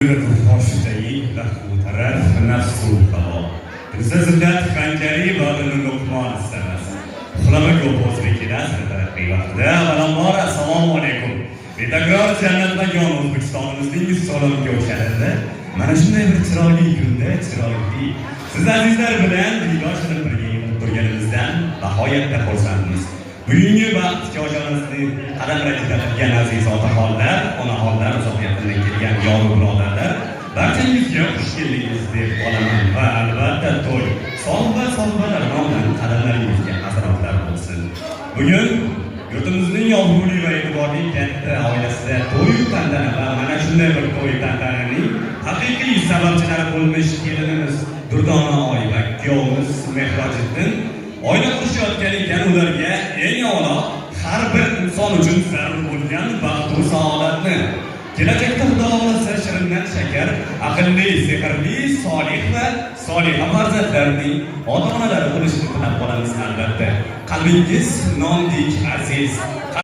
الخرشتي له ترف نفس القضاء زلزلات خنجري بابن لقمان السمس خلمك وبوزري كده سنترقي وقتها والأمار السلام عليكم بتكرار جنة جان O'zbekistonimizning 100 so'limga o'xsharadi. Mana shunday bir chiroyli kunda, chiroyli siz azizlar bilan diydorchilik birga yig'ilib turganimizdan nihoyatda xursandmiz. Bugungi vaqt ko'chamizni qadam rakida qilgan aziz otaxonlar, onaxonlar, uzoq yaqindan kelgan yo'l birodarlar, barchangizga xush keldingiz deb qolaman va albatta to'y sovg'a-sovg'alar nomidan qadamlaringizga hasratlar bo'lsin. Bugun yurtimizning obro'li va e'tiborli katta oilasida to'y tantana va mana shunday bir to'y tantananing haqiqiy sababchilari bo'lmish kelinimiz Durdona oy va kuyovimiz Mehrojiddin oila qurishayotgan ekan, ularga eng avvalo har bir inson uchun zarur bo'lgan baxt va saodatni kelajakda Xudo xohlasa shirindan shakar, aqlli, sehrli, solih va soliha farzandlarning ota-onalari bo'lishini tilab qolamiz albatta. Qalbingiz nondek aziz.